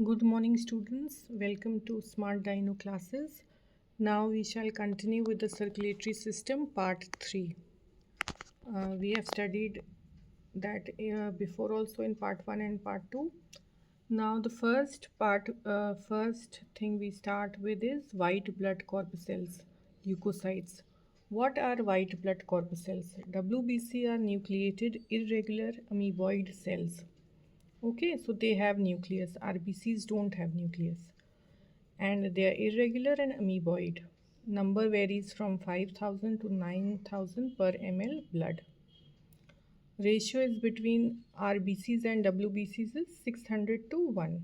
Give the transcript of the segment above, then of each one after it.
Good morning students, welcome to Smart Dino classes. Now we shall continue with the circulatory system part 3. We have studied that before also in part 1 and part 2. Now the first thing we start with is white blood corpuscles, leukocytes. What are white blood corpuscles? WBC are nucleated irregular amoeboid cells. Okay, so they have nucleus. RBCs don't have nucleus. And they are irregular and amoeboid. Number varies from 5000 to 9000 per ml blood. Ratio is between RBCs and WBCs is 600 to 1.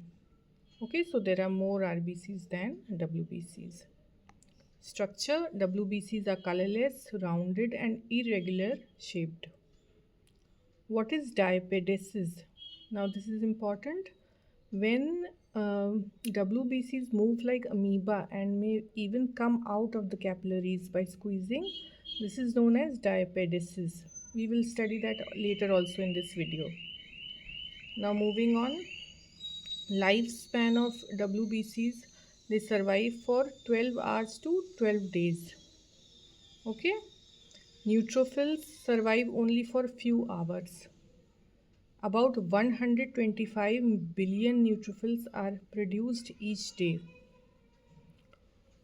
Okay, so there are more RBCs than WBCs. Structure: WBCs are colorless, rounded, and irregular shaped. What is diapedesis? Now, this is important. When WBCs move like amoeba and may even come out of the capillaries by squeezing, this is known as diapedesis. We will study that later also in this video. Now moving on, lifespan of WBCs, they survive for 12 hours to 12 days. Okay, neutrophils survive only for few hours. About 125 billion neutrophils are produced each day.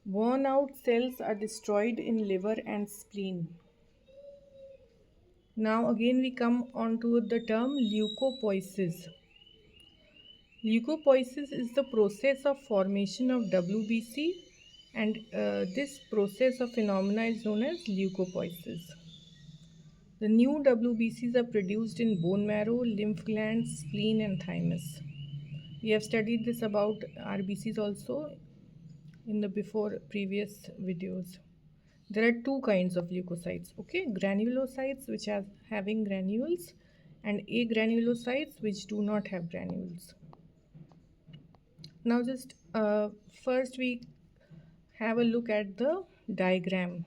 Worn out cells are destroyed in liver and spleen. Now again we come on to the term leukopoiesis. Leukopoiesis is the process of formation of WBC, and this process of phenomena is known as leukopoiesis. The new WBCs are produced in bone marrow, lymph glands, spleen and thymus. We have studied this about RBCs also in the previous videos. There are two kinds of leukocytes, okay? Granulocytes, which are having granules, and agranulocytes, which do not have granules. Now just first we have a look at the diagram.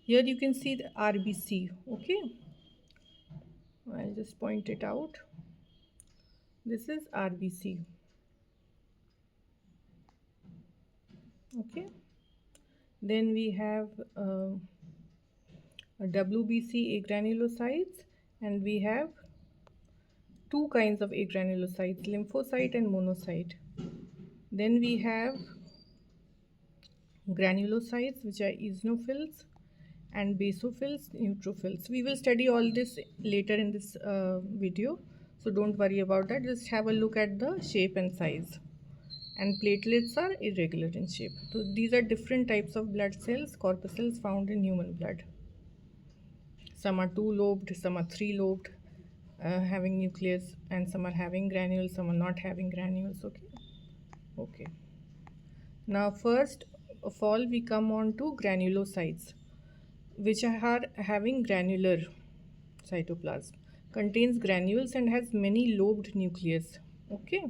Here you can see the RBC, okay? I'll just point it out. This is RBC, okay? Then we have WBC agranulocytes, and we have two kinds of agranulocytes, lymphocyte and monocyte. Then we have granulocytes, which are eosinophils, and basophils, neutrophils. We will study all this later in this video, so don't worry about that. Just have a look at the shape and size. And platelets are irregular in shape. So these are different types of blood cells, corpuscles found in human blood. Some are two-lobed, some are three-lobed, having nucleus, and some are having granules, some are not having granules. Okay. Now first of all we come on to granulocytes, which are having granular cytoplasm, contains granules and has many lobed nucleus. Okay,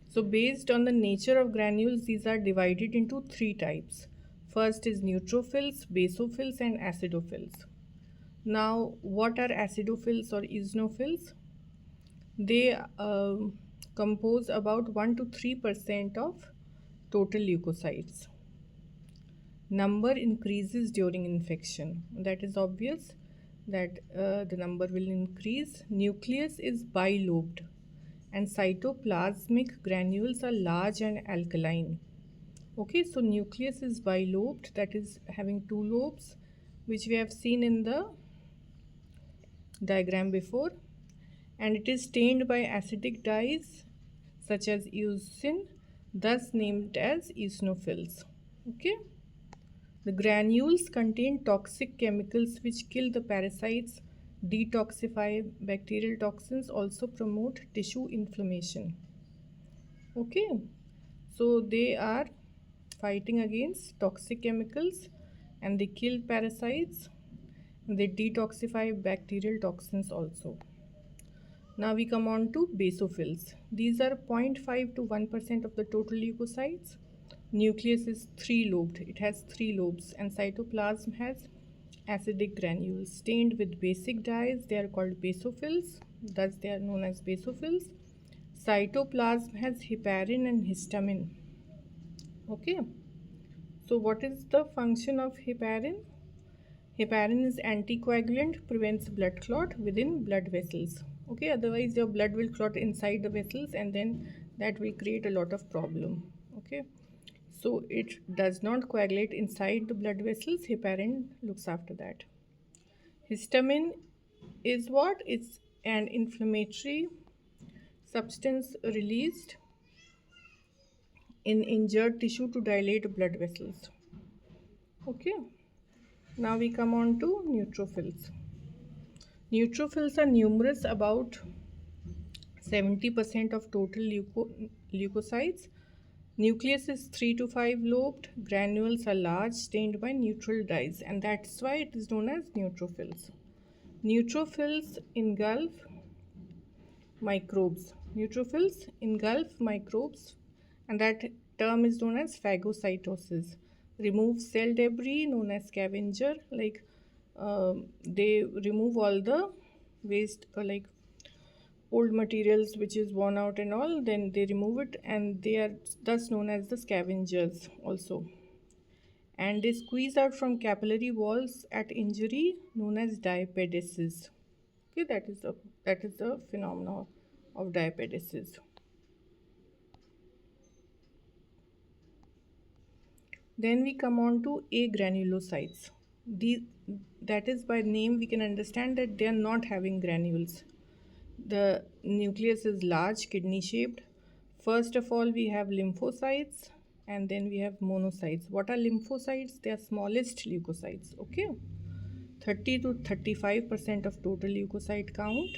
so based on the nature of granules, these are divided into three types. First is neutrophils, basophils and acidophils. Now what are acidophils or eosinophils? They compose about 1 to 3% of total leukocytes. Number increases during infection. That is obvious that the number will increase. Nucleus is bilobed and cytoplasmic granules are large and alkaline. Okay, so nucleus is bilobed, that is having two lobes, which we have seen in the diagram before, and it is stained by acidic dyes such as eosin, thus named as eosinophils. Okay, the granules contain toxic chemicals which kill the parasites, detoxify bacterial toxins, also promote tissue inflammation. Okay, so they are fighting against toxic chemicals and they kill parasites. They detoxify bacterial toxins also. Now we come on to basophils. These are 0.5 to 1% of the total leukocytes. Nucleus is three-lobed. It has three lobes, and cytoplasm has acidic granules stained with basic dyes. They are called basophils. Thus they are known as basophils. Cytoplasm has heparin and histamine. Okay. So what is the function of heparin? Heparin is anticoagulant, prevents blood clot within blood vessels. Okay, otherwise your blood will clot inside the vessels and then that will create a lot of problem. Okay, so it does not coagulate inside the blood vessels. Heparin looks after that. Histamine is what? It's an inflammatory substance released in injured tissue to dilate blood vessels. Okay, now we come on to neutrophils. Neutrophils are numerous, about 70% of total leukocytes. Nucleus is 3 to 5 lobed. Granules are large, stained by neutral dyes, and that's why it is known as neutrophils. Neutrophils engulf microbes. Neutrophils engulf microbes, and that term is known as phagocytosis. Remove cell debris, known as scavenger. Like they remove all the waste, like old materials which is worn out and all, then they remove it, and they are thus known as the scavengers also. And they squeeze out from capillary walls at injury, known as diapedesis. Okay, that is the phenomenon of diapedesis. Then we come on to agranulocytes. That is, by name we can understand that they are not having granules. The nucleus is large, kidney shaped. First of all, we have lymphocytes, and then we have monocytes. What are lymphocytes? They are smallest leukocytes. Okay, 30 to 35% of total leukocyte count,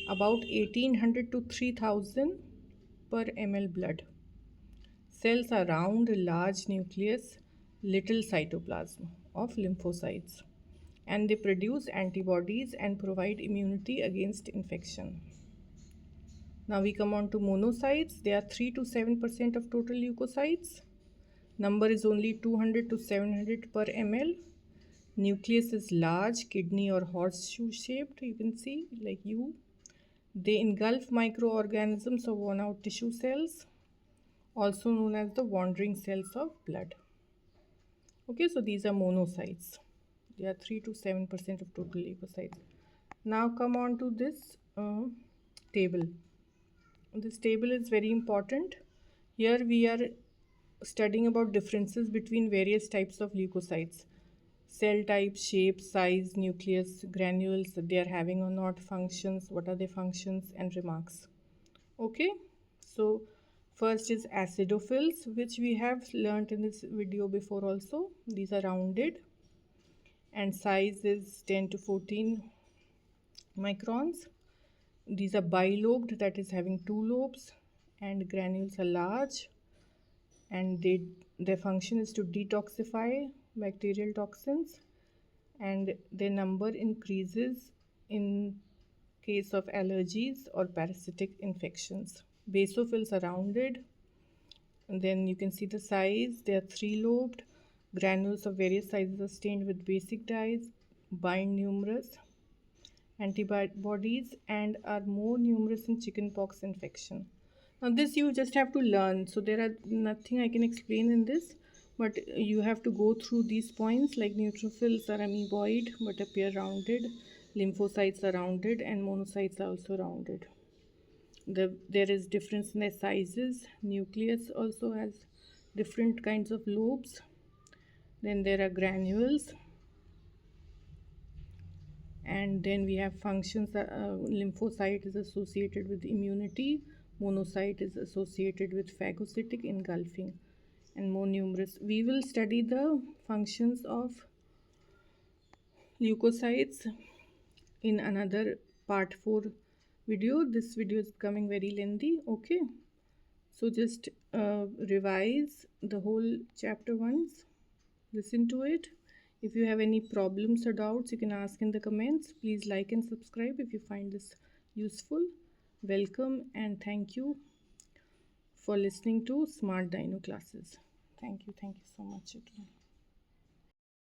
about 1800 to 3000 per ml blood. Cells are round, large nucleus, little cytoplasm of lymphocytes, and they produce antibodies and provide immunity against infection. Now we come on to monocytes. They are 3 to 7% of total leukocytes. Number is only 200 to 700 per ml. Nucleus is large, kidney or horseshoe shaped, you can see like U. They engulf microorganisms or worn out tissue cells, also known as the wandering cells of blood. Okay, so these are monocytes. They are 3 to 7% of total leukocytes. Now come on to this table. This table is very important. Here we are studying about differences between various types of leukocytes. Cell type, shape, size, nucleus, granules, they are having or not, functions, what are their functions, and remarks. Okay, so first is acidophils, which we have learnt in this video before also. These are rounded and size is 10 to 14 microns. These are bilobed, that is having 2 lobes, and granules are large, and their function is to detoxify bacterial toxins, and their number increases in case of allergies or parasitic infections. Basophils are rounded, and then you can see the size. They are 3 lobed. Granules of various sizes are stained with basic dyes, bind numerous antibodies, and are more numerous in chickenpox infection. Now this you just have to learn, so there are nothing I can explain in this, but you have to go through these points, like neutrophils are amoeboid but appear rounded, lymphocytes are rounded, and monocytes are also rounded. There is difference in their sizes. Nucleus also has different kinds of lobes. Then there are granules, and then we have functions. Lymphocyte is associated with immunity, monocyte is associated with phagocytic engulfing, and more numerous. We will study the functions of leukocytes in another part 4 video. This video is becoming very lengthy. Okay, so just revise the whole chapter once, listen to it. If you have any problems or doubts, you can ask in the comments. Please like and subscribe if you find this useful. Welcome and thank you for listening to Smart Dino classes. Thank you so much, children.